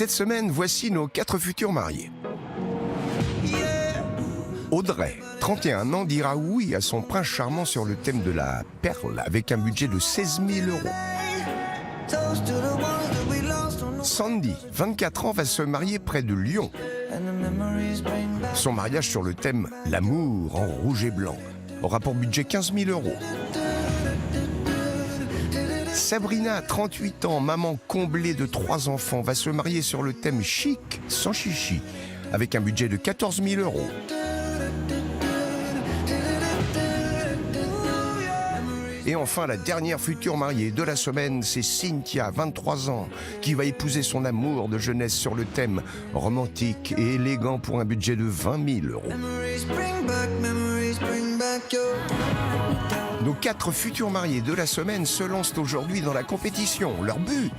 Cette semaine, voici nos 4 futurs mariés. Audrey, 31 ans, dira oui à son prince charmant sur le thème de la perle avec un budget de 16 000 €. Sandy, 24 ans, va se marier près de Lyon. Son mariage sur le thème « L'amour en rouge et blanc » aura pour budget 15 000 €. Sabrina, 38 ans, maman comblée de 3 enfants, va se marier sur le thème « Chic sans chichi » avec un budget de 14 000 €. Et enfin, la dernière future mariée de la semaine, c'est Cynthia, 23 ans, qui va épouser son amour de jeunesse sur le thème romantique et élégant pour un budget de 20 000 €. Nos 4 futurs mariés de la semaine se lancent aujourd'hui dans la compétition. Leur but ?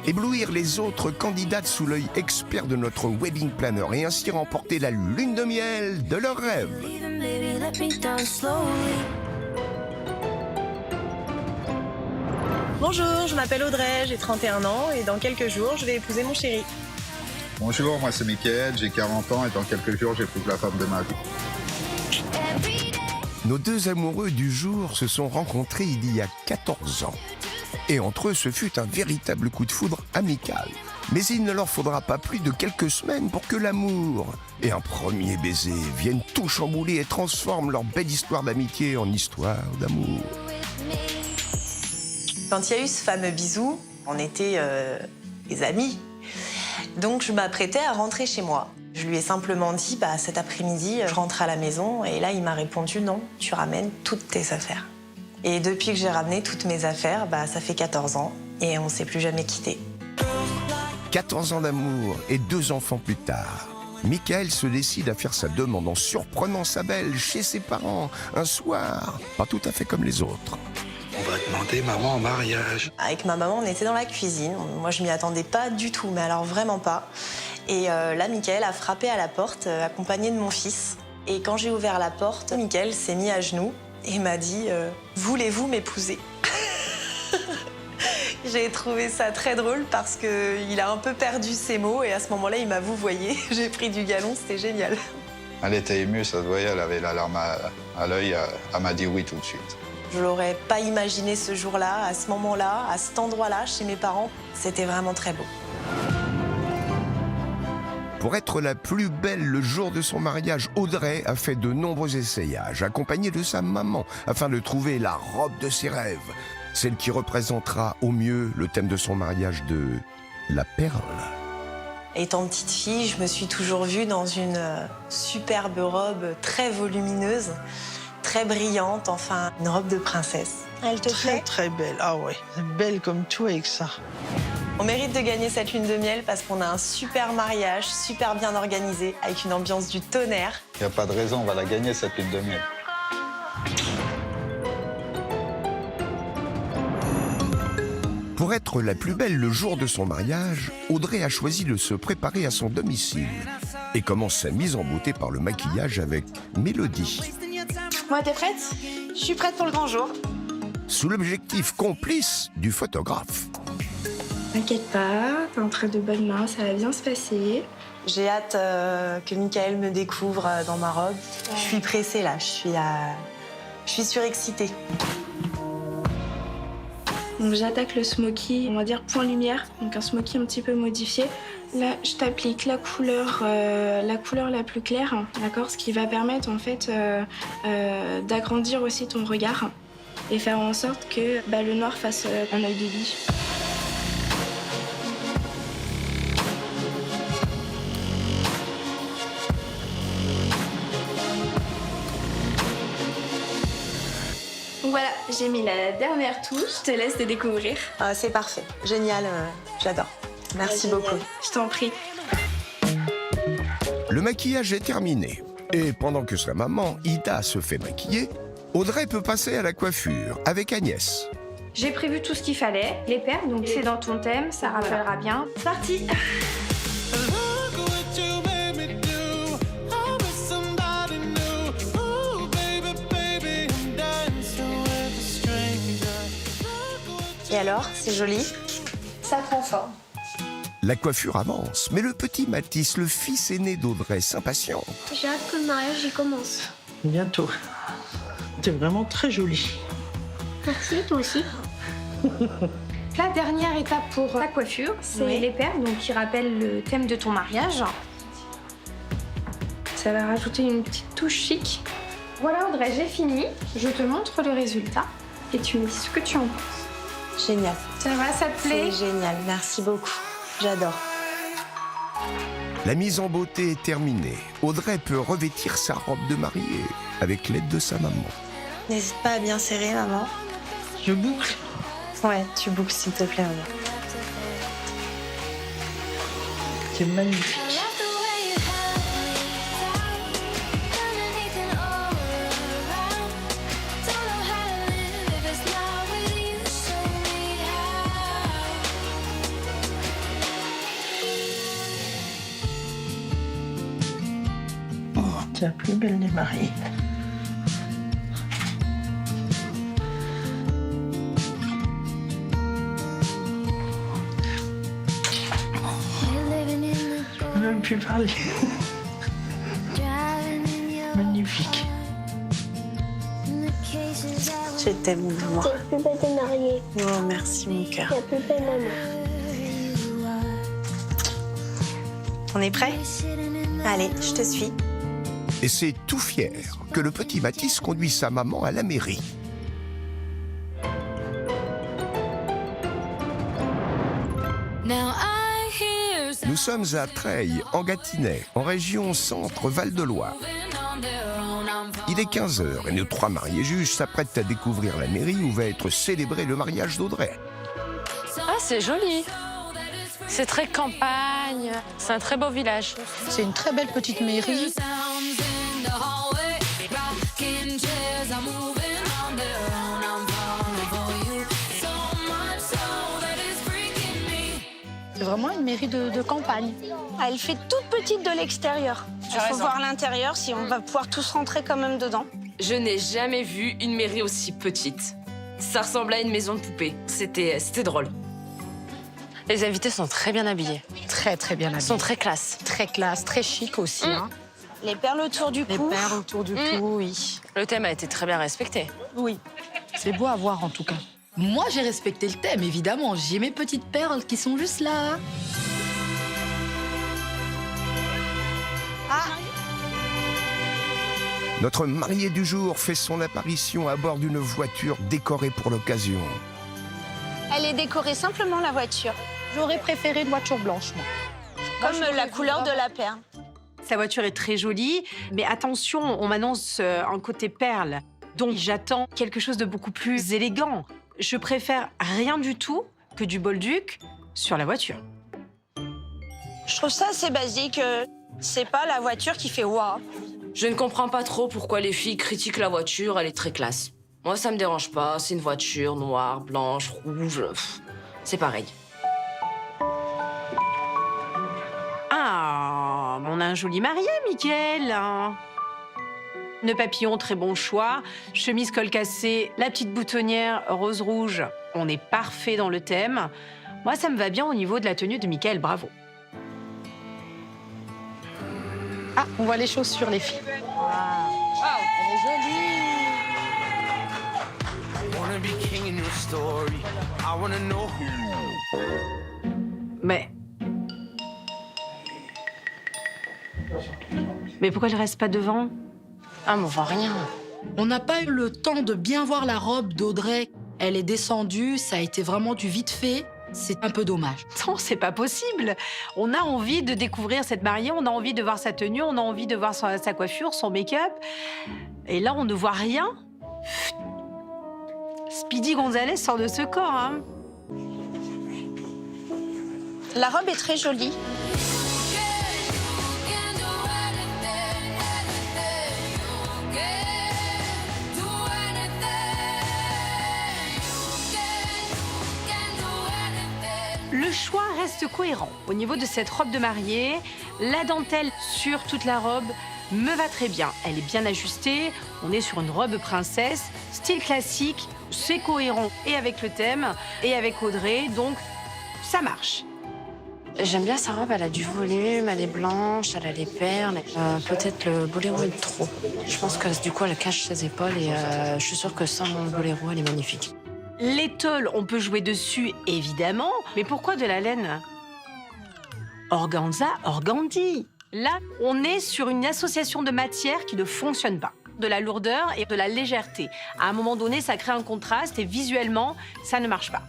Éblouir les autres candidates sous l'œil expert de notre wedding planner et ainsi remporter la lune de miel de leurs rêves. Bonjour, je m'appelle Audrey, j'ai 31 ans et dans quelques jours, je vais épouser mon chéri. Bonjour, moi c'est Mickaël, j'ai 40 ans et dans quelques jours, j'épouse la femme de ma vie. Nos 2 amoureux du jour se sont rencontrés il y a 14 ans. Et entre eux, ce fut un véritable coup de foudre amical. Mais il ne leur faudra pas plus de quelques semaines pour que l'amour et un premier baiser viennent tout chambouler et transforment leur belle histoire d'amitié en histoire d'amour. Quand il y a eu ce fameux bisou, on était des amis. Donc je m'apprêtais à rentrer chez moi. Je lui ai simplement dit, cet après-midi, je rentre à la maison. Et là, il m'a répondu, non, tu ramènes toutes tes affaires. Et depuis que j'ai ramené toutes mes affaires, ça fait 14 ans et on ne s'est plus jamais quittés. 14 ans d'amour et 2 enfants plus tard, Mickaël se décide à faire sa demande en surprenant sa belle chez ses parents un soir, pas tout à fait comme les autres. On va demander maman en mariage. Avec ma maman, on était dans la cuisine. Moi, je m'y attendais pas du tout, mais alors vraiment pas. Et là, Mickaël a frappé à la porte, accompagné de mon fils. Et quand j'ai ouvert la porte, Mickaël s'est mis à genoux et m'a dit « Voulez-vous m'épouser ?» J'ai trouvé ça très drôle parce qu'il a un peu perdu ses mots et à ce moment-là, il m'a vouvoyé. J'ai pris du galon, c'était génial. Elle était émue, ça se voyait, elle avait la larme à l'œil, elle m'a dit oui tout de suite. Je l'aurais pas imaginé ce jour-là, à ce moment-là, à cet endroit-là, chez mes parents. C'était vraiment très beau. Pour être la plus belle le jour de son mariage, Audrey a fait de nombreux essayages, accompagnée de sa maman, afin de trouver la robe de ses rêves. Celle qui représentera au mieux le thème de son mariage de la perle. Étant petite fille, je me suis toujours vue dans une superbe robe très volumineuse, très brillante, enfin, une robe de princesse. Elle te plaît ? Très belle, ah ouais, belle comme tout avec ça. On mérite de gagner cette lune de miel parce qu'on a un super mariage, super bien organisé, avec une ambiance du tonnerre. Il n'y a pas de raison, on va la gagner cette lune de miel. Pour être la plus belle le jour de son mariage, Audrey a choisi de se préparer à son domicile et commence sa mise en beauté par le maquillage avec Mélodie. Moi, t'es prête ? Je suis prête pour le grand jour. Sous l'objectif complice du photographe. T'inquiète pas, t'es en train de bonnes mains, ça va bien se passer. J'ai hâte que Mickaël me découvre dans ma robe. Je suis pressée là, je suis surexcitée. Donc j'attaque le smoky, on va dire point lumière, donc un smoky un petit peu modifié. Là, je t'applique la couleur la plus claire, d'accord, ce qui va permettre en fait d'agrandir aussi ton regard et faire en sorte que le noir fasse un œil de biche. Voilà, j'ai mis la dernière touche, je te laisse te découvrir. Ah, c'est parfait, génial, j'adore. Merci beaucoup. Je t'en prie. Le maquillage est terminé. Et pendant que sa maman, Ida, se fait maquiller, Audrey peut passer à la coiffure avec Agnès. J'ai prévu tout ce qu'il fallait, les perles, donc c'est dans ton thème, ça rappellera bien. C'est parti. Et alors, c'est joli ? Ça prend forme. La coiffure avance, mais le petit Mathis, le fils aîné d'Audrey, s'impatiente. J'ai hâte que le mariage y commence. Bientôt. T'es vraiment très jolie. Merci, toi aussi. La dernière étape pour la coiffure, c'est les perles, donc qui rappellent le thème de ton mariage. Ça va rajouter une petite touche chic. Voilà Audrey, j'ai fini. Je te montre le résultat et tu me dis ce que tu en penses. Génial. Ça va, ça te plaît? C'est génial, merci beaucoup. J'adore. La mise en beauté est terminée. Audrey peut revêtir sa robe de mariée avec l'aide de sa maman. N'hésite pas à bien serrer, maman. Je boucle. Ouais, tu boucles s'il te plaît, maman. C'est magnifique. Oh, c'est la plus belle des mariées. Je ne peux même plus parler. Magnifique. Je t'aime, maman. C'est la plus belle des mariées. Oh, merci, mon cœur. La plus belle maman. On est prêt? Allez, je te suis. Et c'est tout fier que le petit Mathis conduit sa maman à la mairie. Nous sommes à Treilles, en Gâtinais, en région centre Val-de-Loire. Il est 15h et nos 3 mariés juges s'apprêtent à découvrir la mairie où va être célébré le mariage d'Audrey. Ah, c'est joli. C'est très campagne. C'est un très beau village. C'est une très belle petite mairie. C'est vraiment une mairie de campagne. Elle fait toute petite de l'extérieur. Il faut voir l'intérieur si on va pouvoir tous rentrer quand même dedans. Je n'ai jamais vu une mairie aussi petite. Ça ressemblait à une maison de poupée. C'était drôle. Les invités sont très bien habillés. Très, très bien Ils habillée. sont très classe. Très classe, très chic aussi. Hein. Les perles autour du Les cou. perles autour du cou, oui. Le thème a été très bien respecté. Oui. C'est beau à voir en tout cas. Moi, j'ai respecté le thème, évidemment. J'ai mes petites perles qui sont juste là. Notre marié du jour fait son apparition à bord d'une voiture décorée pour l'occasion. Elle est décorée simplement la voiture, J'aurais préféré une voiture blanche, moi. comme la couleur de la perle. Sa voiture est très jolie, mais attention, on m'annonce un côté perle. Donc j'attends quelque chose de beaucoup plus élégant. Je préfère rien du tout que du bolduc sur la voiture. Je trouve ça assez basique. C'est pas la voiture qui fait waouh. Je ne comprends pas trop pourquoi les filles critiquent la voiture, elle est très classe. Moi, ça me dérange pas, c'est une voiture noire, blanche, rouge, c'est pareil. Ah, on a un joli marié, Mickaël. Nœud papillon, très bon choix. Chemise col cassé, la petite boutonnière rose-rouge. On est parfait dans le thème. Moi, ça me va bien au niveau de la tenue de Mickaël, bravo. Ah, on voit les chaussures, les filles. Elle est jolie. Mais pourquoi elle reste pas devant? Ah, mais on voit rien. On n'a pas eu le temps de bien voir la robe d'Audrey. Elle est descendue, ça a été vraiment du vite fait. C'est un peu dommage. Non, c'est pas possible. On a envie de découvrir cette mariée, on a envie de voir sa tenue, on a envie de voir sa coiffure, son make-up. Et là, on ne voit rien. Speedy Gonzalez sort de ce corps, hein. La robe est très jolie. Le choix reste cohérent. Au niveau de cette robe de mariée, la dentelle sur toute la robe me va très bien. Elle est bien ajustée, on est sur une robe princesse, style classique, c'est cohérent et avec le thème et avec Audrey, donc ça marche. J'aime bien sa robe, elle a du volume, elle est blanche, elle a des perles. Peut-être le boléro est trop. Je pense que du coup, elle cache ses épaules et je suis sûre que sans le boléro, elle est magnifique. L'étole, on peut jouer dessus, évidemment, mais pourquoi de la laine? Organza, organdi. Là, on est sur une association de matières qui ne fonctionne pas. De la lourdeur et de la légèreté. À un moment donné, ça crée un contraste et visuellement, ça ne marche pas.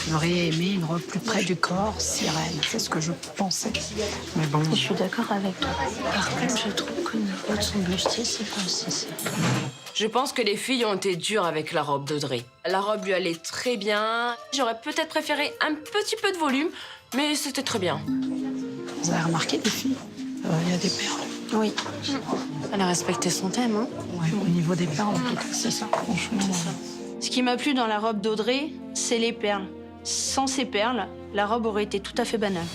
J'aurais aimé une robe plus près du corps, sirène. C'est ce que je pensais. Mais bon. Je suis d'accord avec toi. Par contre, je trouve que niveau de son bustier, c'est pas assez ça. Je pense que les filles ont été dures avec la robe d'Audrey. La robe lui allait très bien. J'aurais peut-être préféré un petit peu de volume, mais c'était très bien. Vous avez remarqué, les filles, il y a des perles. Oui. Elle a respecté son thème, hein. Ouais, au niveau des perles, en tout cas, c'est ça, franchement. Ce qui m'a plu dans la robe d'Audrey, c'est les perles. Sans ces perles, la robe aurait été tout à fait banale.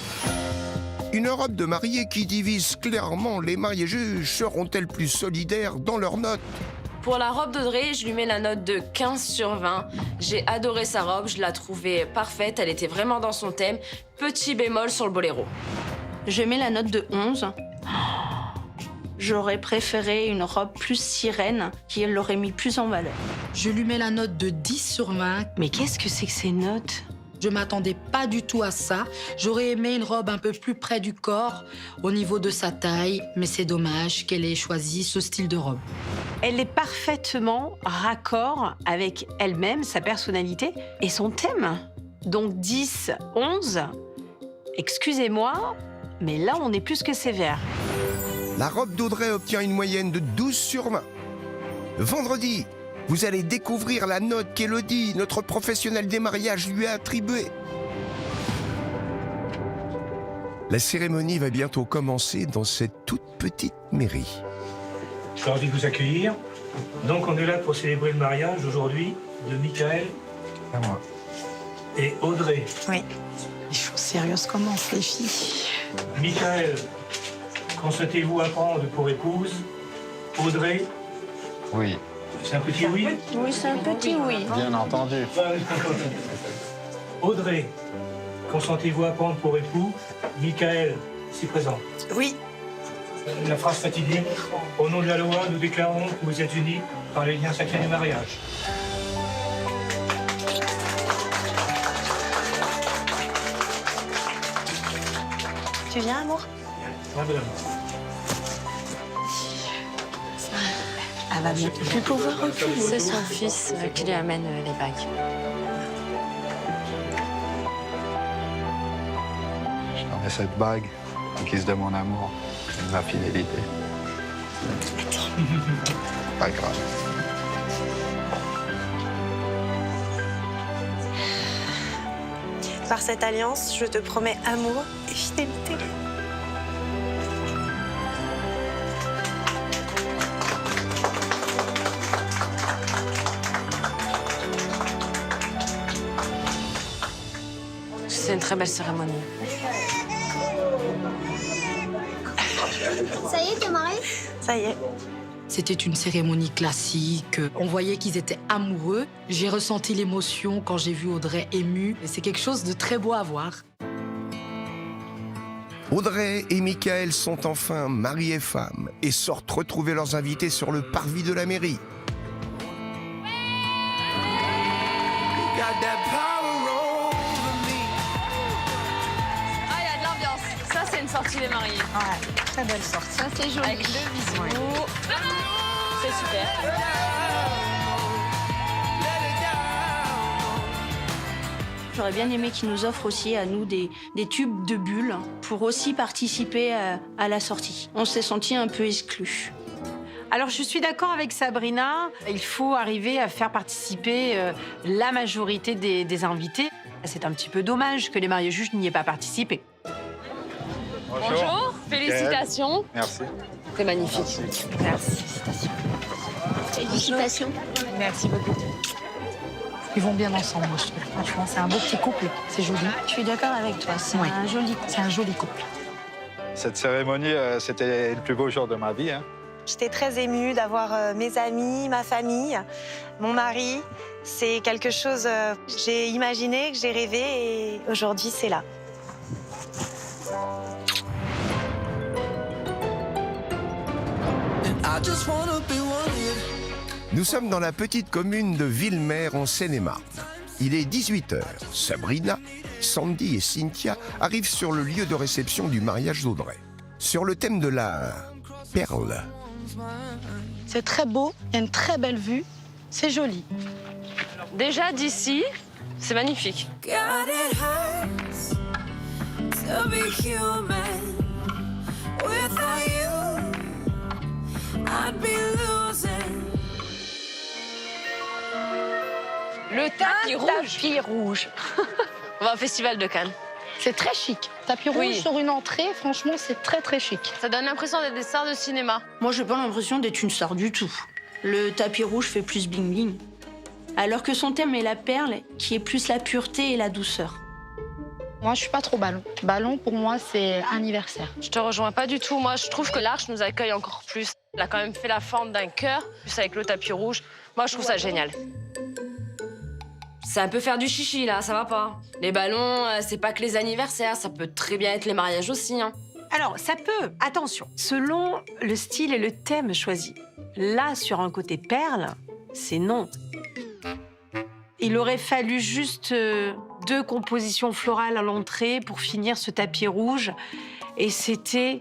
Une robe de mariée qui divise clairement les mariés juges. Seront-elles plus solidaires dans leurs notes? Pour la robe d'Audrey, je lui mets la note de 15 sur 20. J'ai adoré sa robe, je la trouvais parfaite, elle était vraiment dans son thème. Petit bémol sur le boléro. Je mets la note de 11. J'aurais préféré une robe plus sirène qui l'aurait mis plus en valeur. Je lui mets la note de 10 sur 20. Mais qu'est-ce que c'est que ces notes? Je m'attendais pas du tout à ça. J'aurais aimé une robe un peu plus près du corps, au niveau de sa taille, mais c'est dommage qu'elle ait choisi ce style de robe. Elle est parfaitement raccord avec elle-même, sa personnalité et son thème. Donc 10, 11, excusez-moi, mais là on est plus que sévère. La robe d'Audrey obtient une moyenne de 12 sur 20. Vendredi, vous allez découvrir la note qu'Élodie, notre professionnelle des mariages, lui a attribuée. La cérémonie va bientôt commencer dans cette toute petite mairie. Je leur dis de vous accueillir. Donc on est là pour célébrer le mariage aujourd'hui de Michael et Audrey. Oui. Les choses sérieuses commencent, les filles. Michael, consentez-vous à prendre pour épouse Audrey? Oui, C'est un petit oui? Oui, c'est un petit oui. bien entendu. Audrey, consentez-vous à prendre pour époux Michael, ici présent? Oui. La phrase fatidique. Au nom de la loi, nous déclarons que vous êtes unis par les liens sacrés du mariage. Tu viens, amour? Madame. Elle va bientôt plus pouvoir reculer. C'est son fils qui lui amène les bagues. Je t'en mets cette bague en guise de mon amour et de ma fidélité. Pas grave. Par cette alliance, je te promets amour et fidélité. C'est une très belle cérémonie. Ça y est, t'es mariée? Ça y est. C'était une cérémonie classique. On voyait qu'ils étaient amoureux. J'ai ressenti l'émotion quand j'ai vu Audrey émue. Et c'est quelque chose de très beau à voir. Audrey et Michael sont enfin mari et femme et sortent retrouver leurs invités sur le parvis de la mairie. Ah, il y a de l'ambiance. Ça, c'est une sortie des mariés. Ouais, très belle sortie. Ça, c'est joli. Avec le bisou. C'est super. J'aurais bien aimé qu'ils nous offrent aussi à nous des tubes de bulles pour aussi participer à la sortie. On s'est sentis un peu exclus. Alors, je suis d'accord avec Sabrina. Il faut arriver à faire participer la majorité des invités. C'est un petit peu dommage que les mariés juges n'y aient pas participé. Bonjour, félicitations. Merci. C'est magnifique. Merci. Félicitations. Merci beaucoup. Ils vont bien ensemble, moi, je trouve. Franchement, c'est un beau petit couple. C'est joli. Je suis d'accord avec toi, c'est Ouais. un joli couple. C'est un joli couple. Cette cérémonie, c'était le plus beau jour de ma vie. Hein. J'étais très émue d'avoir mes amis, ma famille, mon mari. C'est quelque chose que j'ai imaginé, que j'ai rêvé et aujourd'hui, c'est là. Nous sommes dans la petite commune de Villemer en Seine-et-Marne. Il est 18h. Sabrina, Sandy et Cynthia arrivent sur le lieu de réception du mariage d'Audrey. Sur le thème de la perle. C'est très beau, il y a une très belle vue, c'est joli. Déjà d'ici, c'est magnifique. Le tapis rouge. Tapis rouge. On va au festival de Cannes. C'est très chic. Tapis rouge sur une entrée, franchement, c'est très très chic. Ça donne l'impression d'être des stars de cinéma. Moi, j'ai pas l'impression d'être une star du tout. Le tapis rouge fait plus bling-bling. Alors que son thème est la perle, qui est plus la pureté et la douceur. Moi, je suis pas trop ballon. Ballon, pour moi, c'est anniversaire. Je te rejoins pas du tout. Moi, je trouve que l'arche nous accueille encore plus. Elle a quand même fait la forme d'un cœur, plus avec le tapis rouge. Moi, je trouve ça génial. C'est un peu faire du chichi, là, ça va pas. Les ballons, c'est pas que les anniversaires, ça peut très bien être les mariages aussi, hein. Alors, ça peut, attention, selon le style et le thème choisi. Là, sur un côté perle, c'est non. Il aurait fallu juste 2 compositions florales à l'entrée pour finir ce tapis rouge. Et c'était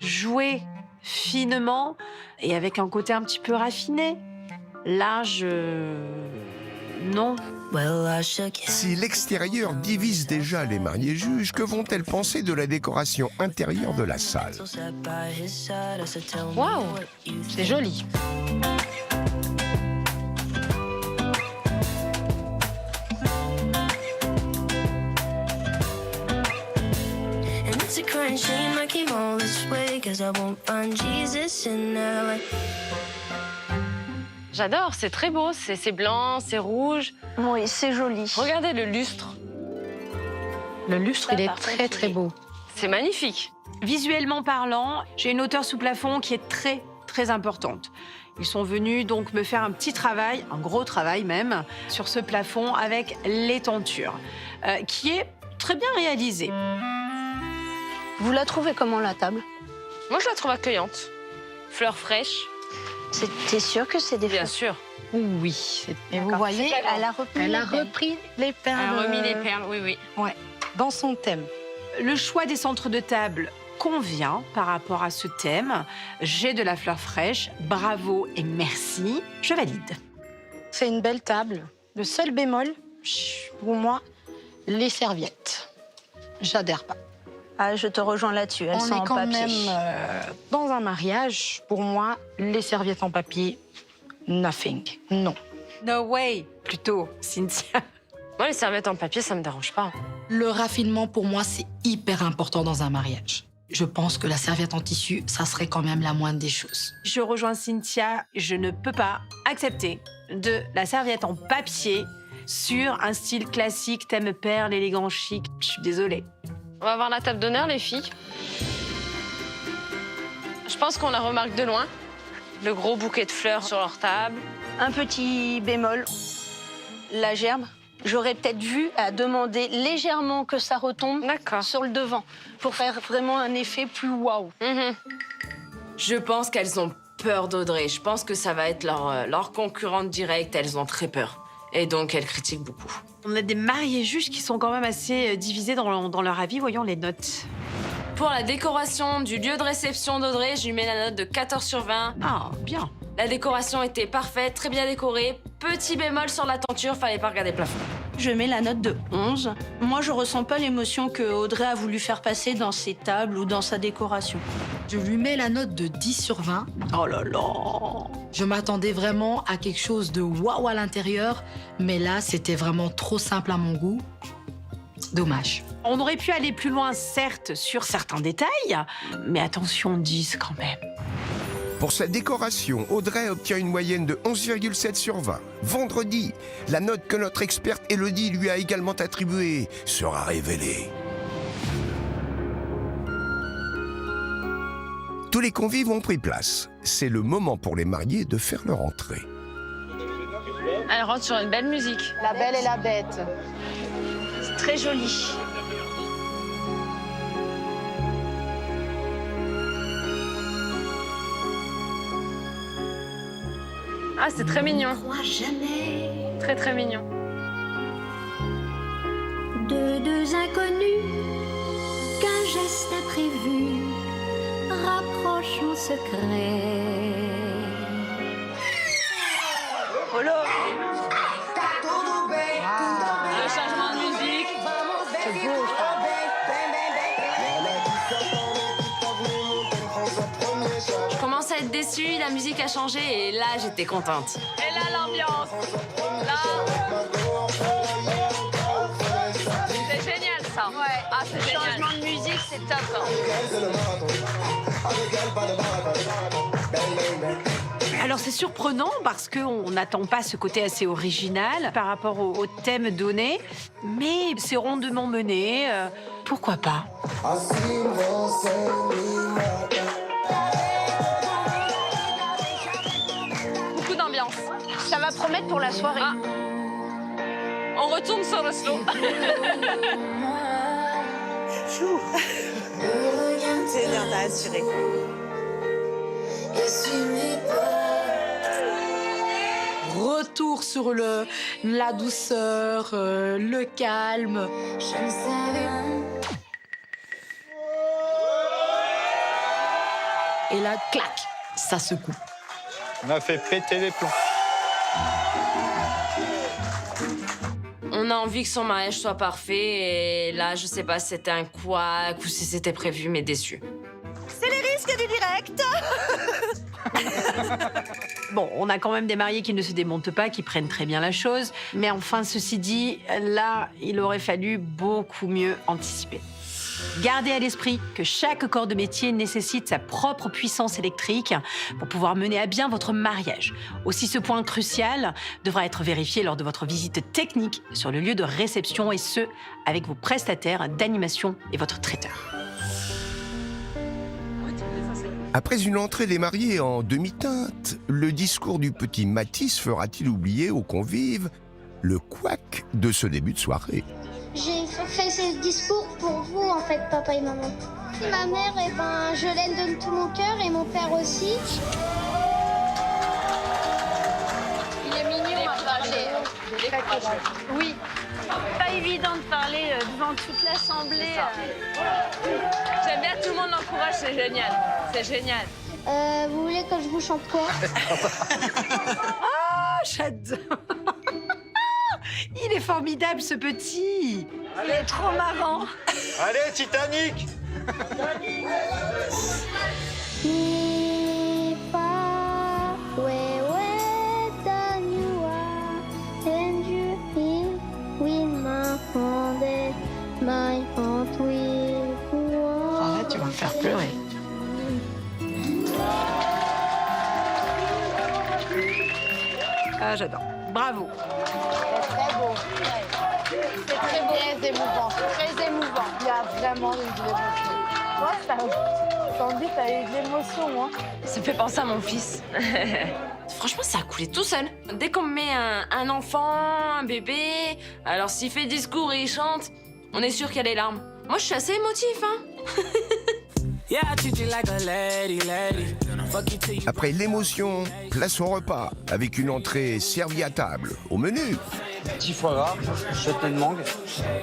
joué finement et avec un côté un petit peu raffiné. Là, non. Si l'extérieur divise déjà les mariés juges, que vont-elles penser de la décoration intérieure de la salle? Waouh, c'est joli. J'adore, c'est très beau. C'est blanc, c'est rouge. Oui, c'est joli. Regardez le lustre. Le lustre, il est très très beau. C'est magnifique. Visuellement parlant, j'ai une hauteur sous plafond qui est très, très importante. Ils sont venus donc me faire un petit travail, un gros travail même, sur ce plafond avec les tentures, qui est très bien réalisé. Vous la trouvez comment, la table? Moi, je la trouve accueillante. Fleurs fraîches. T'es sûre que c'est des Bien fleurs? sûr. Oui. Et vous voyez, elle a repris les perles. Elle a remis les perles, oui, oui. Ouais, dans son thème. Le choix des centres de table convient par rapport à ce thème. J'ai de la fleur fraîche, bravo et merci, je valide. C'est une belle table. Le seul bémol, pour moi, les serviettes. J'adhère pas. Ah, je te rejoins là-dessus, elles On sont est en quand papier. même dans un mariage. Pour moi, les serviettes en papier, nothing. Non. No way, plutôt, Cynthia. Moi, les serviettes en papier, ça me dérange pas. Le raffinement, pour moi, c'est hyper important dans un mariage. Je pense que la serviette en tissu, ça serait quand même la moindre des choses. Je rejoins Cynthia, je ne peux pas accepter de la serviette en papier sur un style classique, thème perle, élégant, chic. Je suis désolée. On va voir la table d'honneur, les filles. Je pense qu'on la remarque de loin. Le gros bouquet de fleurs sur leur table. Un petit bémol, la gerbe. J'aurais peut-être vu à demander légèrement que ça retombe sur le devant pour faire vraiment un effet plus waouh. Je pense qu'elles ont peur d'Audrey. Je pense que ça va être leur concurrente directe. Elles ont très peur. Et donc, elles critiquent beaucoup. On a des mariés juges qui sont quand même assez divisés dans leur avis. Voyons les notes. Pour la décoration du lieu de réception d'Audrey, je lui mets la note de 14 sur 20. Ah, bien. La décoration était parfaite, très bien décorée. Petit bémol sur la tenture, fallait pas regarder le plafond. Je mets la note de 11. Moi, je ressens pas l'émotion que Audrey a voulu faire passer dans ses tables ou dans sa décoration. Je lui mets la note de 10 sur 20. Oh là là! Je m'attendais vraiment à quelque chose de waouh à l'intérieur, mais là, c'était vraiment trop simple à mon goût. Dommage. On aurait pu aller plus loin, certes, sur certains détails, mais attention, 10 quand même. Pour sa décoration, Audrey obtient une moyenne de 11,7 sur 20. Vendredi, la note que notre experte Élodie lui a également attribuée sera révélée. Tous les convives ont pris place. C'est le moment pour les mariés de faire leur entrée. Elle rentre sur une belle musique. La Belle et la Bête. C'est très joli. Ah, c'est très mignon. Très, très mignon. Deux inconnus, qu'un geste imprévu rapproche en secret. Oh là! Le changement de musique. C'est beau, ça. Je commence à être déçue, la musique a changé et là, j'étais contente. Et là, l'ambiance. Là. C'est génial, ça. Ouais. Ah, c'est génial. Changement de musique, c'est top. Alors c'est surprenant parce qu'on n'attend pas ce côté assez original par rapport au thème donné, mais c'est rondement mené, pourquoi pas? Beaucoup d'ambiance. Ça va promettre pour la soirée. Ah. On retourne sur le slow. C'est bien, t'as assuré. Retour sur la douceur, le calme. Et là, clac, ça secoue. On a fait péter les plombs. On a envie que son mariage soit parfait et là, je sais pas si c'était un couac ou si c'était prévu, mais déçu. C'est les risques du direct. Bon, on a quand même des mariés qui ne se démontent pas, qui prennent très bien la chose, mais enfin, ceci dit, là, il aurait fallu beaucoup mieux anticiper. Gardez à l'esprit que chaque corps de métier nécessite sa propre puissance électrique pour pouvoir mener à bien votre mariage. Aussi, ce point crucial devra être vérifié lors de votre visite technique sur le lieu de réception et ce, avec vos prestataires d'animation et votre traiteur. Après une entrée des mariés en demi-teinte, le discours du petit Mathis fera-t-il oublier aux convives le couac de ce début de soirée? J'ai fait ce discours pour vous, en fait, papa et maman. Ma mère, eh ben, je l'aime de tout mon cœur et mon père aussi. Il est mignon à parler. Oui. Pas évident de parler devant toute l'assemblée. J'aime bien que tout le monde l'encourage, c'est génial. C'est génial. Vous voulez que je vous chante quoi? Ah, j'adore. Il est formidable, ce petit. Il est trop marrant. Allez, Titanic! Mi fa wewe tanyua tenju will my hand my heart will go on. Arrête, tu vas me faire pleurer. Ah, j'adore. Bravo. Très beau. C'est très beau. Très émouvant. Très émouvant. Il y a vraiment eu de l'émotion. Moi, t'en dis, t'as eu de l'émotion, hein. Ça me fait penser à mon fils. Franchement, ça a coulé tout seul. Dès qu'on met un enfant, un bébé, alors s'il fait discours et il chante, on est sûr qu'il y a des larmes. Moi, je suis assez émotif, hein. Après l'émotion, place au repas, avec une entrée servie à table. Au menu, Petit foie gras, chutney de mangue.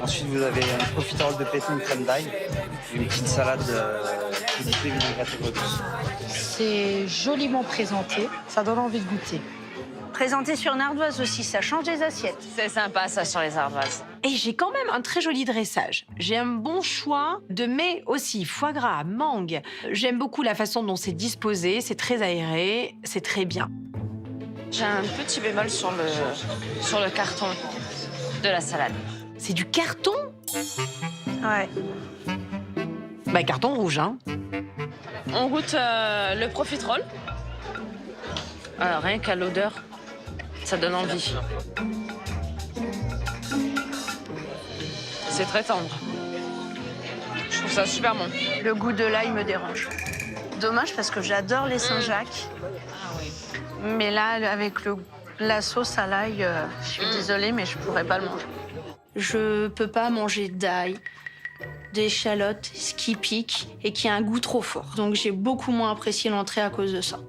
Ensuite, vous avez un profiterole de pétune crème d'ail. Une petite salade équipée vinaigrette et douce. C'est joliment présenté, ça donne envie de goûter. Présenté sur une ardoise aussi, ça change les assiettes. C'est sympa, ça, sur les ardoises. Et j'ai quand même un très joli dressage. J'ai un bon choix de mets aussi, foie gras, mangue. J'aime beaucoup la façon dont c'est disposé, c'est très aéré, c'est très bien. J'ai un petit bémol sur le carton de la salade. C'est du carton? Ouais. Bah, carton rouge, hein. On goûte le profiterole. Alors, rien qu'à l'odeur, ça donne envie. C'est très tendre. Je trouve ça super bon. Le goût de l'ail me dérange. Dommage parce que j'adore les Saint-Jacques. Mais là, avec la sauce à l'ail, je suis désolée, mais je pourrais pas le manger. Je peux pas manger d'ail, d'échalotes, ce qui pique et qui a un goût trop fort. Donc j'ai beaucoup moins apprécié l'entrée à cause de ça.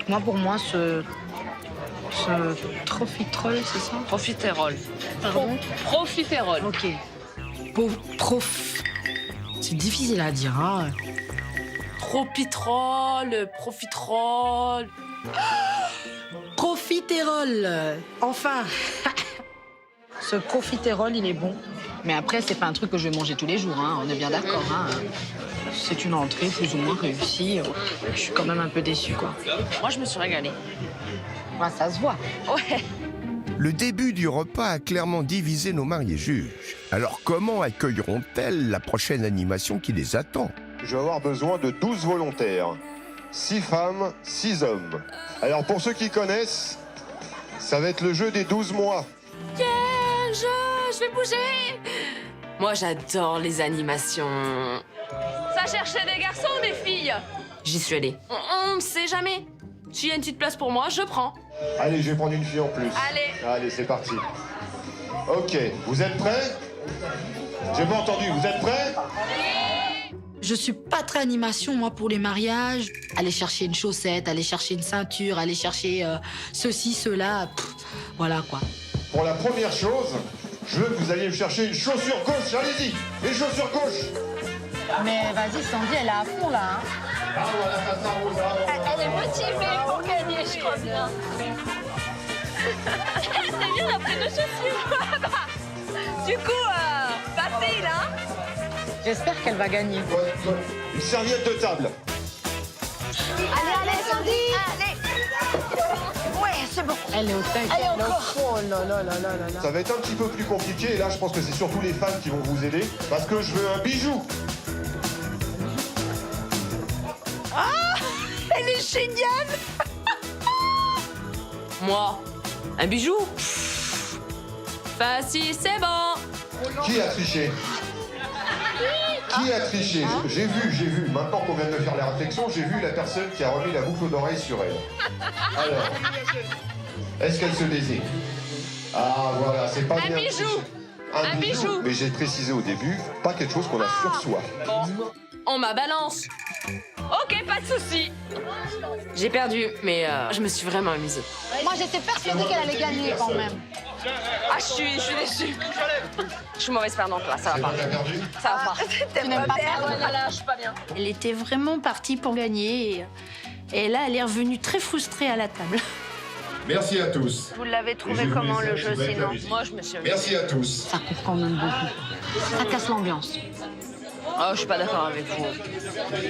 Moi, pour moi, Profiterole, c'est ça? Profiterole. Pardon? Profiterole. Ok. C'est difficile à dire, hein. Profiterole, profiterole. Profiterole. Enfin. Ce profiterole, il est bon. Mais après, c'est pas un truc que je vais manger tous les jours, hein. On est bien d'accord, hein. C'est une entrée plus ou moins réussie. Je suis quand même un peu déçue, quoi. Moi, je me suis régalée. Ouais, ça se voit. Ouais. Le début du repas a clairement divisé nos mariés juges. Alors comment accueilleront-elles la prochaine animation qui les attend? Je vais avoir besoin de 12 volontaires. 6 femmes, 6 hommes. Alors pour ceux qui connaissent, ça va être le jeu des 12 mois. Quel jeu! Je vais bouger! Moi, j'adore les animations. Ça cherchait des garçons ou des filles? J'y suis allée. On ne sait jamais. S'il y a une petite place pour moi, je prends. Allez, je vais prendre une fille en plus. Allez, c'est parti. Ok, vous êtes prêts? J'ai pas entendu, vous êtes prêts? Je suis pas très animation, moi, pour les mariages. Aller chercher une chaussette, aller chercher une ceinture, aller chercher ceci, cela. Voilà, quoi. Pour la première chose, je veux que vous alliez me chercher une chaussure gauche. Allez-y, les chaussures gauche. Mais vas-y, Sandy, elle est à fond là. Hein. Elle est motivée pour gagner, je crois bien. C'est bien, la prise de chaussures. Du coup, facile, hein? J'espère qu'elle va gagner. Une serviette de table. Allez, Sandy. Allez. Ouais, c'est bon. Elle est au taquet. Allez, encore. Oh là là là là là. Ça va être un petit peu plus compliqué. Et là, je pense que c'est surtout les femmes qui vont vous aider. Parce que je veux un bijou. Ah! Elle est géniale! Moi, un bijou? Facile, c'est bon! Qui a triché? Qui a triché? J'ai vu. Maintenant qu'on vient de me faire la réflexion, j'ai vu la personne qui a remis la boucle d'oreille sur elle. Alors, est-ce qu'elle se baisait? Ah, voilà, c'est pas bien. Un bijou! Un bijou. Mais j'ai précisé au début, pas quelque chose qu'on a sur soi. Bon, on m'a balance. Ok, pas de souci. J'ai perdu, mais je me suis vraiment amusée. Moi, j'étais persuadée qu'elle allait gagner quand même. Ah, je suis déçue. Je suis mauvaise perdante là, ça va pas. Ça va pas. Tu n'aimes pas perdre? Voilà, je suis pas bien. Elle était vraiment partie pour gagner et là, elle est revenue très frustrée à la table. Merci à tous. Vous l'avez trouvé comment le jeu sinon? Moi, je me suis amusée. Merci à tous. Ça coûte quand même beaucoup. Ça casse l'ambiance. Oh, je suis pas d'accord avec vous.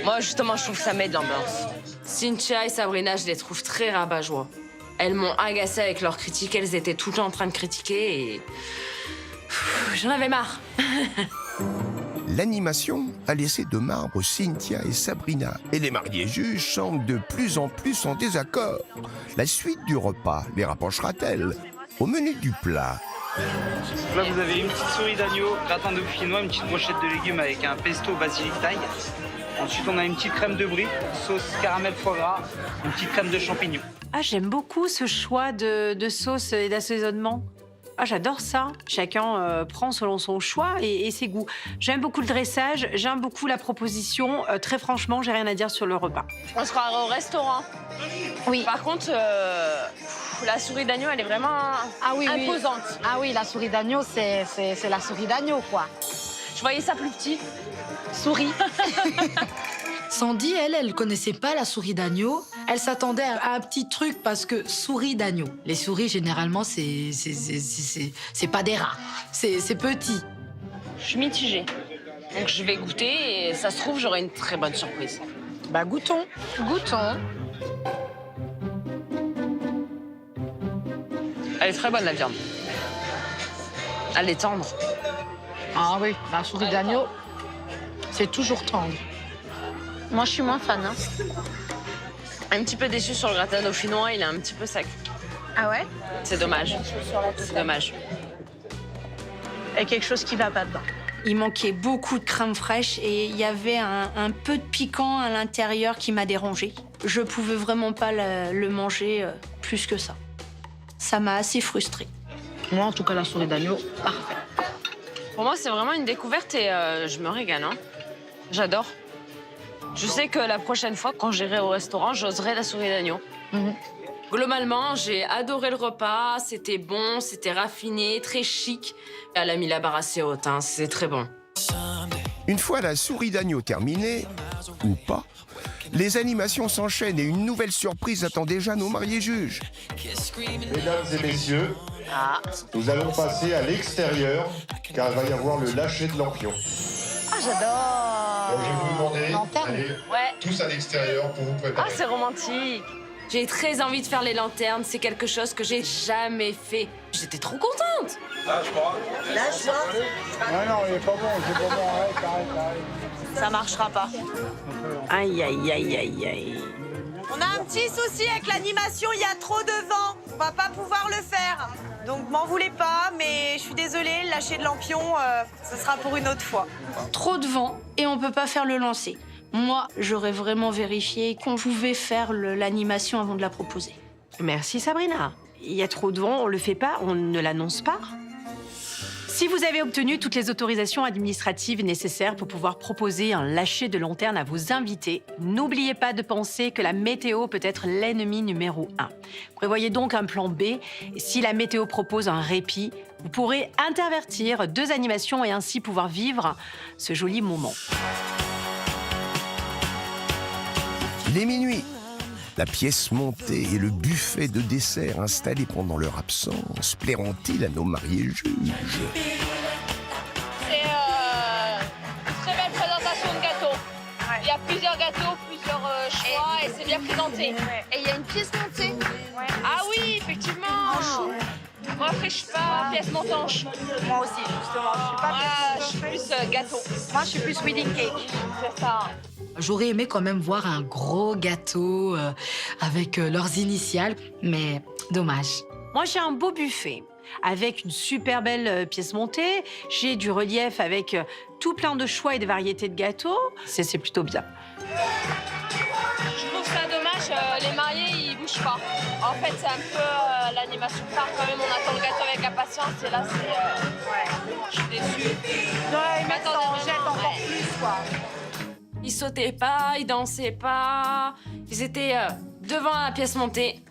Moi, justement, je trouve que ça met de l'ambiance. Cynthia et Sabrina, je les trouve très rabat-joie. Elles m'ont agacée avec leurs critiques. Elles étaient tout le temps en train de critiquer et... J'en avais marre. L'animation a laissé de marbre Cynthia et Sabrina. Et les mariés juges semblent de plus en plus en désaccord. La suite du repas les rapprochera-t-elle? Au menu du plat, Là, vous avez une petite souris d'agneau, gratin de quinoa, une petite brochette de légumes avec un pesto basilic thaï. Ensuite, on a une petite crème de brie, sauce caramel foie gras, une petite crème de champignons. Ah, j'aime beaucoup ce choix de sauce et d'assaisonnement. Ah, j'adore ça. Chacun prend selon son choix et ses goûts. J'aime beaucoup le dressage, j'aime beaucoup la proposition. Très franchement, j'ai rien à dire sur le repas. On se croirait au restaurant. Oui. Par contre, la souris d'agneau, elle est vraiment imposante. Oui. Ah oui, la souris d'agneau, c'est la souris d'agneau, quoi. Je voyais ça plus petit. Souris. Sandy, elle connaissait pas la souris d'agneau. Elle s'attendait à un petit truc parce que souris d'agneau. Les souris, généralement, c'est pas des rats. C'est petit. Je suis mitigée. Donc je vais goûter et ça se trouve, j'aurai une très bonne surprise. Bah, goûtons. Goûtons. Elle est très bonne, la viande. Elle est tendre. Ah oui, la souris d'agneau, c'est toujours tendre. Moi, je suis moins fan. Hein. Un petit peu déçue sur le gratin dauphinois, il est un petit peu sec. Ah ouais? C'est dommage. C'est dommage. Il y a quelque chose qui va pas dedans. Il manquait beaucoup de crème fraîche et il y avait un peu de piquant à l'intérieur qui m'a dérangée. Je pouvais vraiment pas le manger plus que ça. Ça m'a assez frustrée. Moi, en tout cas, la souris d'agneau, parfait. Pour moi, c'est vraiment une découverte et je me régale. Hein. J'adore. Je sais que la prochaine fois, quand j'irai au restaurant, j'oserai la souris d'agneau. Globalement, j'ai adoré le repas. C'était bon, c'était raffiné, très chic. Elle a mis la barre assez haute, hein. C'est très bon. Une fois la souris d'agneau terminée, ou pas, les animations s'enchaînent et une nouvelle surprise attend déjà nos mariés juges. Mesdames et messieurs, nous allons passer à l'extérieur, car il va y avoir le lâcher de lampion. Ah, j'adore. Donc, je vais vous demander d'aller Ouais. tous à l'extérieur pour vous Ah, préparer. c'est romantique. J'ai très envie de faire les lanternes. C'est quelque chose que j'ai jamais fait. J'étais trop contente. Là, je crois. Là, je Non, il est pas bon, c'est pas bon. Arrête. Ça marchera pas. Aïe, aïe, aïe, aïe, aïe. On a un petit souci avec l'animation, il y a trop de vent. On va pas pouvoir le faire. Donc m'en voulez pas, mais je suis désolée, le lâcher de lampion, ce sera pour une autre fois. Trop de vent et on peut pas faire le lancer. Moi, j'aurais vraiment vérifié qu'on pouvait faire l'animation avant de la proposer. Merci Sabrina. Il y a trop de vent, on le fait pas, on ne l'annonce pas. Si vous avez obtenu toutes les autorisations administratives nécessaires pour pouvoir proposer un lâcher de lanterne à vos invités, n'oubliez pas de penser que la météo peut être l'ennemi numéro 1. Prévoyez donc un plan B. Si la météo propose un répit, vous pourrez intervertir 2 animations et ainsi pouvoir vivre ce joli moment. Il est minuit. La pièce montée et le buffet de dessert installé pendant leur absence plairont-ils à nos mariés juges? C'est une très belle présentation de gâteau. Il y a plusieurs gâteaux, plusieurs choix et c'est bien présenté. Et il y a une pièce montée. Ah oui, effectivement. Moi, après, je suis pas pièce montange. Moi aussi, justement, je suis pas Moi, je suis plus gâteau. Moi, je suis plus wedding cake. C'est ça. J'aurais aimé quand même voir un gros gâteau avec leurs initiales, mais dommage. Moi, j'ai un beau buffet avec une super belle pièce montée. J'ai du relief avec tout plein de choix et de variétés de gâteaux. C'est plutôt bien. Je trouve ça dommage, les mariés, ils bougent pas. En fait, c'est un peu l'animation part quand même. On attend le gâteau avec impatience et là, c'est... Je suis déçue. Ouais, ils mettent en jette encore plus, quoi. Ils sautaient pas, ils dansaient pas. Ils étaient devant la pièce montée,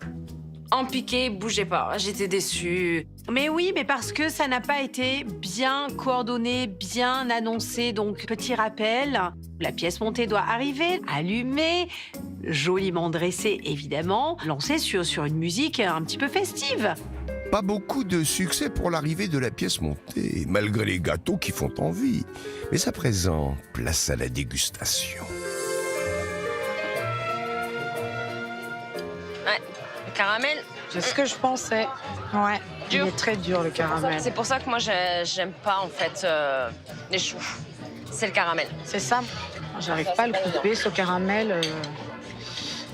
en piqué, ils bougeaient pas. J'étais déçue. Mais oui, mais parce que ça n'a pas été bien coordonné, bien annoncé. Donc, petit rappel, la pièce montée doit arriver, allumée, joliment dressée, évidemment, lancée sur une musique un petit peu festive. Pas beaucoup de succès pour l'arrivée de la pièce montée, malgré les gâteaux qui font envie. Mais à présent, place à la dégustation. Ouais, le caramel. C'est ce que je pensais. Ouais, Dur. il est très dur le caramel. C'est pour ça que moi, j'aime pas, en fait, les choux. C'est le caramel. C'est ça. J'arrive pas à le couper, ce caramel.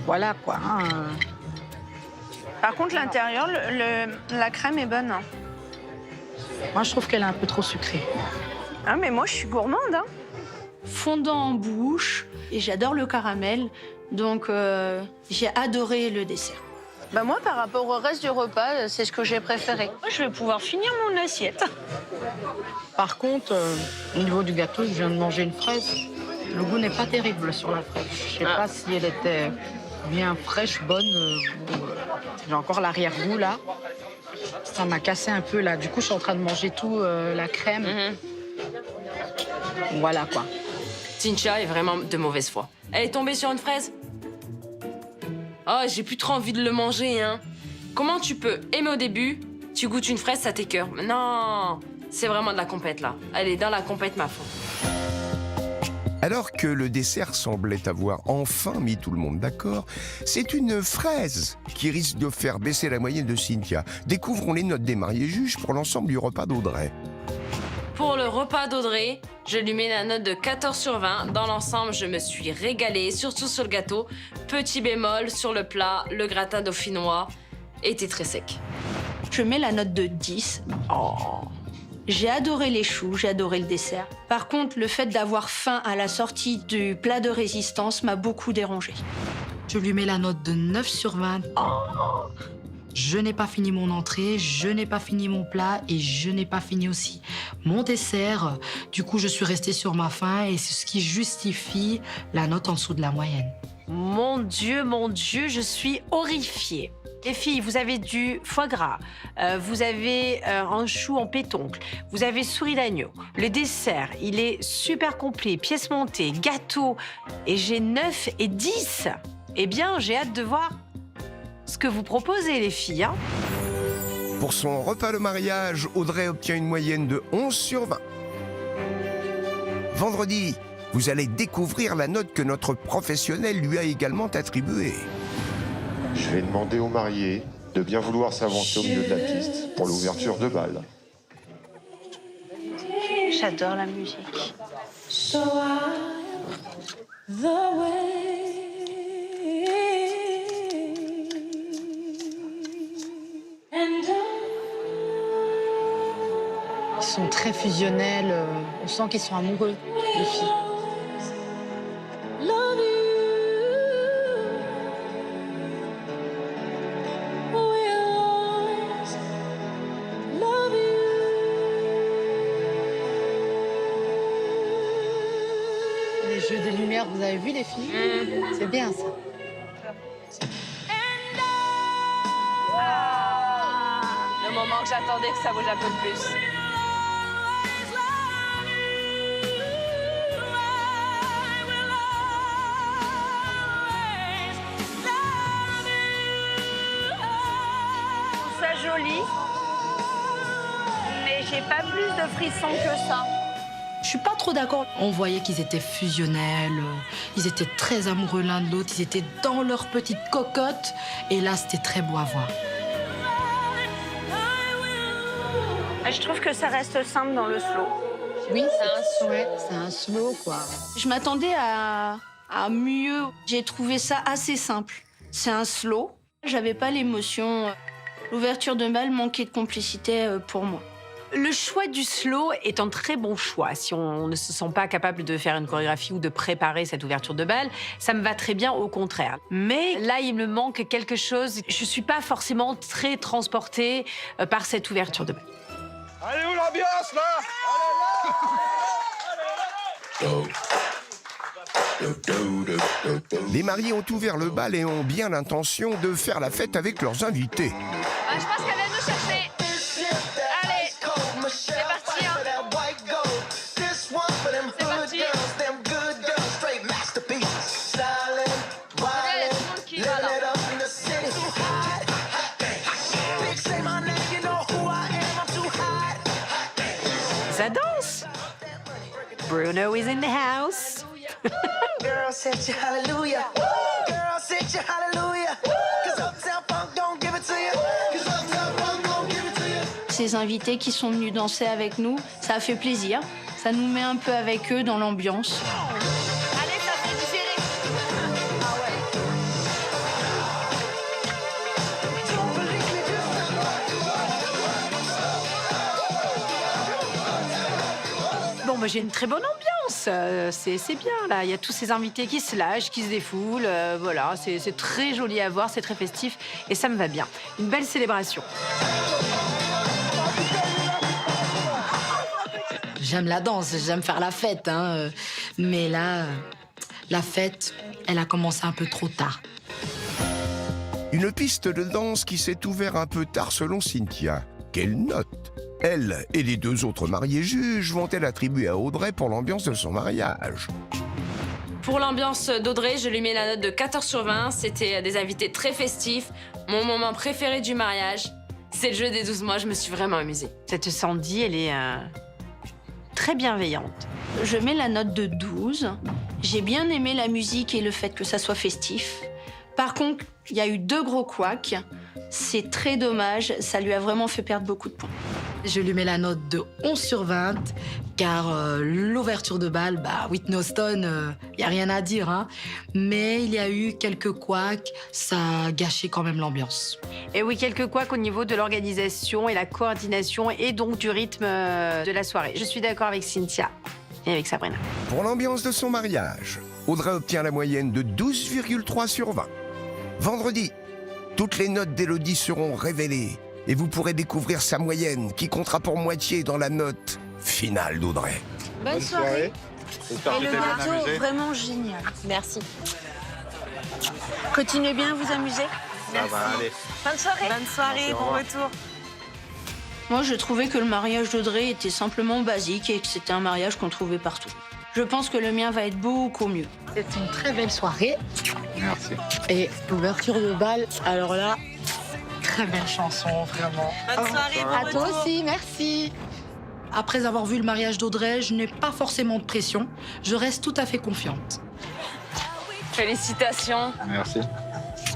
Voilà quoi. Hein. Par contre, l'intérieur, la crème est bonne. Moi, je trouve qu'elle est un peu trop sucrée. Ah, mais moi, je suis gourmande. Hein. Fondant en bouche et j'adore le caramel, donc j'ai adoré le dessert. Bah moi, par rapport au reste du repas, c'est ce que j'ai préféré. Moi, je vais pouvoir finir mon assiette. Par contre, au niveau du gâteau, je viens de manger une fraise. Le goût n'est pas terrible sur la fraise. Je sais pas si elle était bien fraîche, bonne. J'ai encore l'arrière-goût là. Ça m'a cassé un peu là. Du coup, je suis en train de manger tout la crème. Voilà quoi. Cynthia est vraiment de mauvaise foi. Elle est tombée sur une fraise. Oh, j'ai plus trop envie de le manger, hein. Comment tu peux aimer au début, tu goûtes une fraise, ça t'écœure. Non, c'est vraiment de la compète, là. Elle est dans la compète, ma foi. Alors que le dessert semblait avoir enfin mis tout le monde d'accord, c'est une fraise qui risque de faire baisser la moyenne de Cynthia. Découvrons les notes des mariés juges pour l'ensemble du repas d'Audrey. Pour le repas d'Audrey, je lui mets la note de 14 sur 20. Dans l'ensemble, je me suis régalée, surtout sur le gâteau. Petit bémol, sur le plat, le gratin dauphinois était très sec. Je mets la note de 10. Oh. J'ai adoré les choux, j'ai adoré le dessert. Par contre, le fait d'avoir faim à la sortie du plat de résistance m'a beaucoup dérangée. Je lui mets la note de 9 sur 20. Oh. Je n'ai pas fini mon entrée, je n'ai pas fini mon plat et je n'ai pas fini aussi mon dessert. Du coup, je suis restée sur ma faim et c'est ce qui justifie la note en dessous de la moyenne. Mon Dieu, je suis horrifiée. Les filles, vous avez du foie gras, vous avez un chou en pétoncle, vous avez souris d'agneau. Le dessert, il est super complet, pièces montées, gâteau, et j'ai 9 et 10. Eh bien, j'ai hâte de voir ce que vous proposez, les filles. Hein. Pour son repas de mariage, Audrey obtient une moyenne de 11 sur 20. Vendredi, vous allez découvrir la note que notre professionnel lui a également attribuée. Je vais demander aux mariés de bien vouloir s'avancer au milieu de la piste pour l'ouverture de bal. J'adore la musique. Ils sont très fusionnels, on sent qu'ils sont amoureux, les filles. Les jeux des lumières, vous avez vu les filles? C'est bien ça. Le moment que j'attendais que ça bouge un peu plus. Ça joli, mais j'ai pas plus de frissons que ça. Je suis pas trop d'accord. On voyait qu'ils étaient fusionnels, ils étaient très amoureux l'un de l'autre, ils étaient dans leur petite cocotte. Et là, c'était très beau à voir. Je trouve que ça reste simple dans le slow. Oui, c'est un slow, quoi. Je m'attendais à mieux. J'ai trouvé ça assez simple. C'est un slow. J'avais pas l'émotion. L'ouverture de bal manquait de complicité pour moi. Le choix du slow est un très bon choix. Si on ne se sent pas capable de faire une chorégraphie ou de préparer cette ouverture de bal, ça me va très bien, au contraire. Mais là, il me manque quelque chose. Je ne suis pas forcément très transportée par cette ouverture de bal. Allez où l'ambiance, là? Les mariés ont ouvert le bal et ont bien l'intention de faire la fête avec leurs invités. Ah, je pense qu'elle vient nous chercher. Allez, c'est parti. Hein. C'est parti. Il y a tout le monde qui va là. Ça danse. Bruno is in the house. Girl, set you hallelujah. Girl, set you hallelujah. 'Cause Uptown Funk don't give it to you. 'Cause Uptown Funk don't give it to you. Ces invités qui sont venus danser avec nous, ça a fait plaisir. Ça nous met un peu avec eux dans l'ambiance. Allez, ça fait digérer. Ah ouais. Bon, bah, j'ai une très bonne ambiance. C'est bien, là. Il y a tous ces invités qui se lâchent, qui se défoulent. Voilà, c'est très joli à voir, c'est très festif. Et ça me va bien. Une belle célébration. J'aime la danse, j'aime faire la fête, hein. Mais là, la fête, elle a commencé un peu trop tard. Une piste de danse qui s'est ouverte un peu tard selon Cynthia. Quelle note! Elle et les deux autres mariés juges vont-elles attribuer à Audrey pour l'ambiance de son mariage? Pour l'ambiance d'Audrey, je lui mets la note de 14 sur 20. C'était des invités très festifs. Mon moment préféré du mariage, c'est le jeu des 12 mois. Je me suis vraiment amusée. Cette Sandy, elle est très bienveillante. Je mets la note de 12. J'ai bien aimé la musique et le fait que ça soit festif. Par contre, il y a eu 2 gros couacs. C'est très dommage, ça lui a vraiment fait perdre beaucoup de points. Je lui mets la note de 11 sur 20, car l'ouverture de bal, Whitney Houston, il n'y a rien à dire, hein. Mais il y a eu quelques couacs, ça a gâché quand même l'ambiance. Et oui, quelques couacs au niveau de l'organisation et la coordination et donc du rythme de la soirée. Je suis d'accord avec Cynthia et avec Sabrina. Pour l'ambiance de son mariage, Audrey obtient la moyenne de 12,3 sur 20. Vendredi, toutes les notes d'Élodie seront révélées et vous pourrez découvrir sa moyenne qui comptera pour moitié dans la note finale d'Audrey. Bonne soirée. J'espère Et que le t'es bien gâteau, amusé. vraiment génial. Merci. Continuez bien à vous amuser. Ça va aller. Bonne soirée. Bonne soirée, bon retour. Moi, je trouvais que le mariage d'Audrey était simplement basique et que c'était un mariage qu'on trouvait partout. Je pense que le mien va être beaucoup mieux. C'est une très belle soirée. Merci. Et l'ouverture de bal, alors là, très belle chanson, vraiment. Bonne soirée, bon À toi retour. aussi, merci. Après avoir vu le mariage d'Audrey, je n'ai pas forcément de pression. Je reste tout à fait confiante. Félicitations. Merci.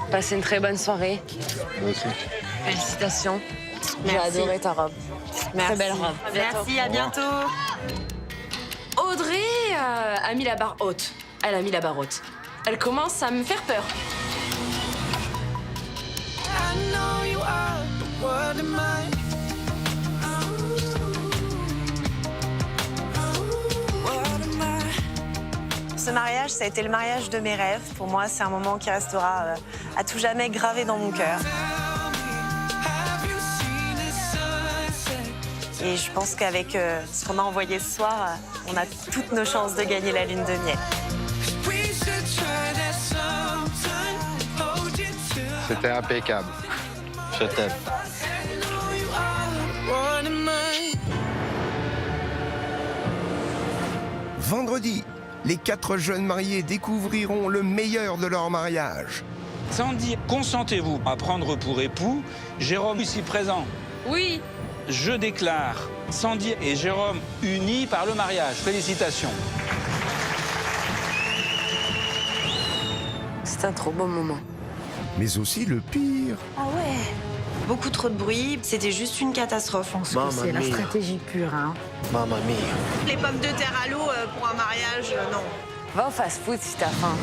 Passez une très bonne soirée. Moi aussi. Félicitations. J'ai Merci. adoré ta robe. Merci. Très belle robe. Merci, à bientôt. Audrey a mis la barre haute. Elle a mis la barre haute. Elle commence à me faire peur. Ce mariage, ça a été le mariage de mes rêves. Pour moi, c'est un moment qui restera à tout jamais gravé dans mon cœur. Et je pense qu'avec ce qu'on a envoyé ce soir, on a toutes nos chances de gagner la lune de miel. C'était impeccable. Je t'aime. Vendredi, les 4 jeunes mariés découvriront le meilleur de leur mariage. Sandy, consentez-vous à prendre pour époux Jérôme ici présent? Oui. Je déclare Sandy et Jérôme unis par le mariage. Félicitations. C'est un trop beau moment. Mais aussi le pire. Ah ouais. Beaucoup trop de bruit, c'était juste une catastrophe. C'est la stratégie pure, hein. Mamma mia. Les pommes de terre à l'eau pour un mariage, non. Va au fast-food si t'as faim.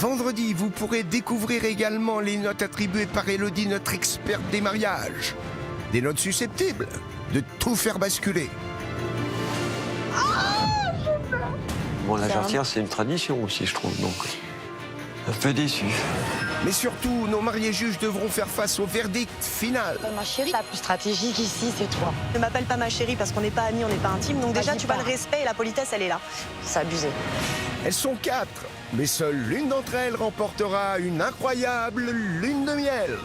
Vendredi, vous pourrez découvrir également les notes attribuées par Élodie, notre experte des mariages. Des notes susceptibles de tout faire basculer. Bon, la jarretière, c'est une tradition aussi, je trouve, donc un peu déçu. Mais surtout, nos mariés juges devront faire face au verdict final. Ma chérie, la plus stratégique ici, c'est toi. Ne m'appelle pas ma chérie parce qu'on n'est pas amis, on n'est pas intimes. Donc déjà, tu vois, le respect et la politesse, elle est là. C'est abusé. Elles sont 4, mais seule l'une d'entre elles remportera une incroyable lune de miel.